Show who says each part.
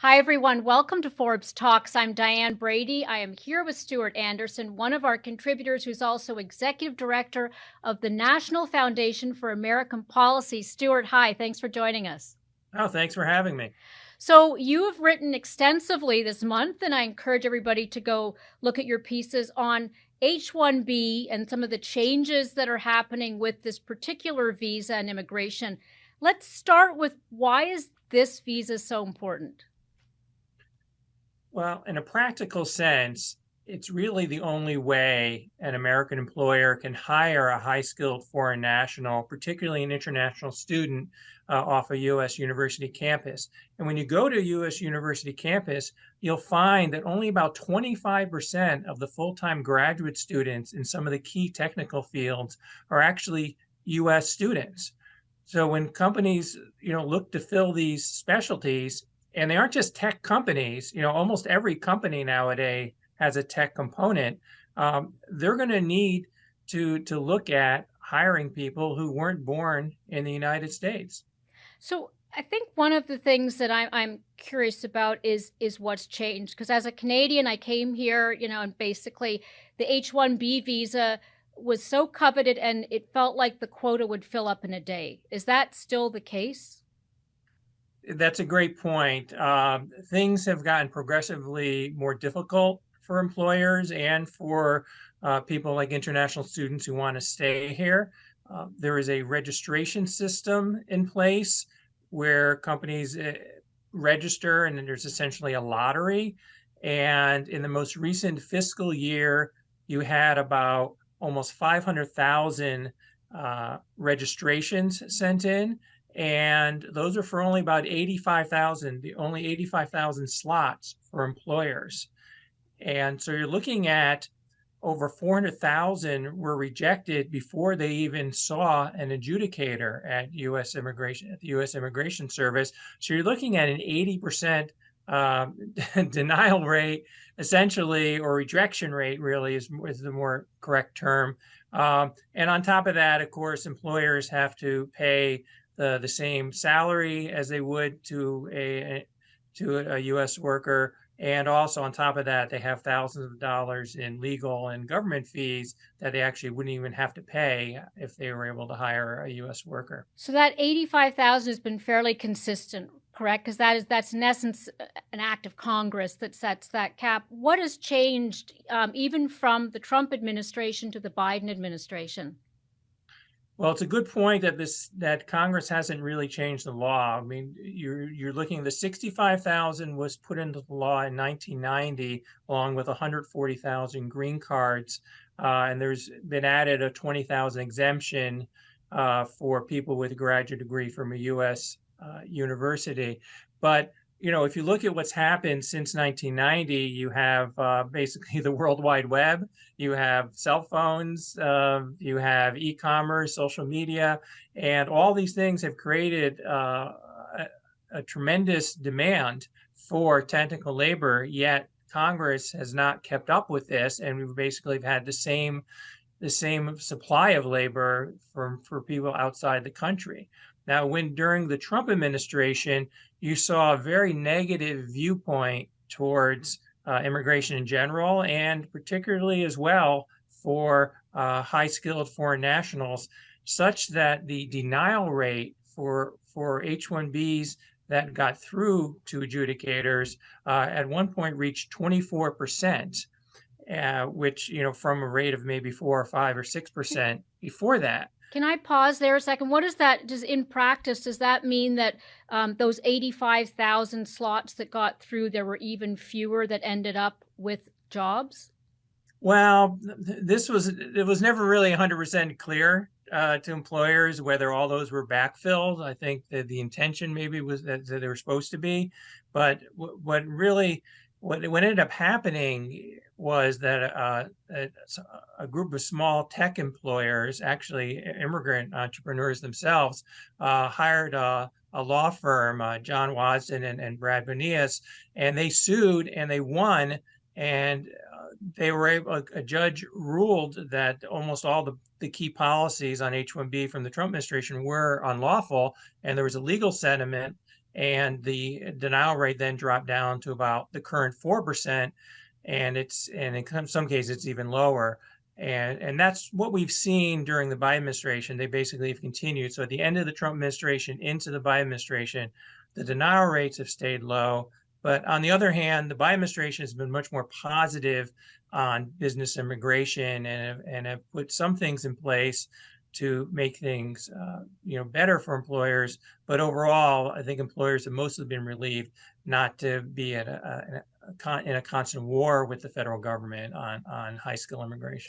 Speaker 1: Hi, everyone. Welcome to Forbes Talks. I'm Diane Brady. I am here with Stuart Anderson, one of our contributors who's also executive director of the National Foundation for American Policy. Stuart, hi. Thanks for joining us.
Speaker 2: Oh, thanks for having me.
Speaker 1: So you have written extensively this month, and I encourage everybody to go look at your pieces on H-1B and some of the changes that are happening with this particular visa and immigration. Let's start with, why is this visa so important?
Speaker 2: Well, in a practical sense, it's really the only way an American employer can hire a high-skilled foreign national, particularly an international student, off a U.S. university campus. And when you go to a U.S. university campus, you'll find that only about 25% of the full-time graduate students in some of the key technical fields are actually U.S. students. So when companies, look to fill these specialties, and they aren't just tech companies, almost every company nowadays has a tech component. They're going to need to look at hiring people who weren't born in the United States.
Speaker 1: So I think one of the things that I'm curious about is what's changed. Because as a Canadian, I came here, and basically the H-1B visa was so coveted, and it felt like the quota would fill up in a day. Is that still the case?
Speaker 2: That's a great point. Things have gotten progressively more difficult for employers and for people like international students who want to stay here. There is a registration system in place where companies register, and then there's essentially a lottery. And in the most recent fiscal year, you had about almost 500,000 registrations sent in, and those are for only about 85,000, the only 85,000 slots for employers. And so you're looking at over 400,000 were rejected before they even saw an adjudicator at the U.S. Immigration Service. So you're looking at an 80% denial rate, essentially, or rejection rate, really, is the more correct term. And on top of that, of course, employers have to pay the same salary as they would to a U.S. worker. And also on top of that, they have thousands of dollars in legal and government fees that they actually wouldn't even have to pay if they were able to hire a U.S. worker.
Speaker 1: So that 85,000 has been fairly consistent, correct? Because that's in essence an act of Congress that sets that cap. What has changed, even from the Trump administration to the Biden administration?
Speaker 2: Well, it's a good point that Congress hasn't really changed the law. I mean, you're looking, the 65,000 was put into the law in 1990, along with 140,000 green cards, and there's been added a 20,000 exemption for people with a graduate degree from a U.S. University. But if you look at what's happened since 1990, you have basically the World Wide Web, you have cell phones, you have e-commerce, social media, and all these things have created a tremendous demand for technical labor. Yet Congress has not kept up with this, and we've basically had the same supply of labor for people outside the country. Now, when during the Trump administration, you saw a very negative viewpoint towards immigration in general, and particularly as well for high-skilled foreign nationals, such that the denial rate for H-1Bs that got through to adjudicators at one point reached 24%, which, from a rate of maybe 4 or 5 or 6% before that.
Speaker 1: Can I pause there a second? What does that, does in practice, does that mean that those 85,000 slots that got through, there were even fewer that ended up with jobs?
Speaker 2: Well, it was never really 100% clear to employers whether all those were backfilled. I think that the intention maybe was that they were supposed to be, but what ended up happening was that a group of small tech employers, actually immigrant entrepreneurs themselves, hired a law firm, John Wasden and Brad Bonias, and they sued and they won. And they were a judge ruled that almost all the key policies on H-1B from the Trump administration were unlawful, and there was a legal settlement. and the denial rate then dropped down to about the current 4%, and in some cases it's even lower. And that's what we've seen during the Biden administration. They basically have continued. So at the end of the Trump administration into the Biden administration, the denial rates have stayed low. But on the other hand, the Biden administration has been much more positive on business immigration and have put some things in place to make things better for employers. But overall, I think employers have mostly been relieved not to be in a constant war with the federal government on high skill immigration.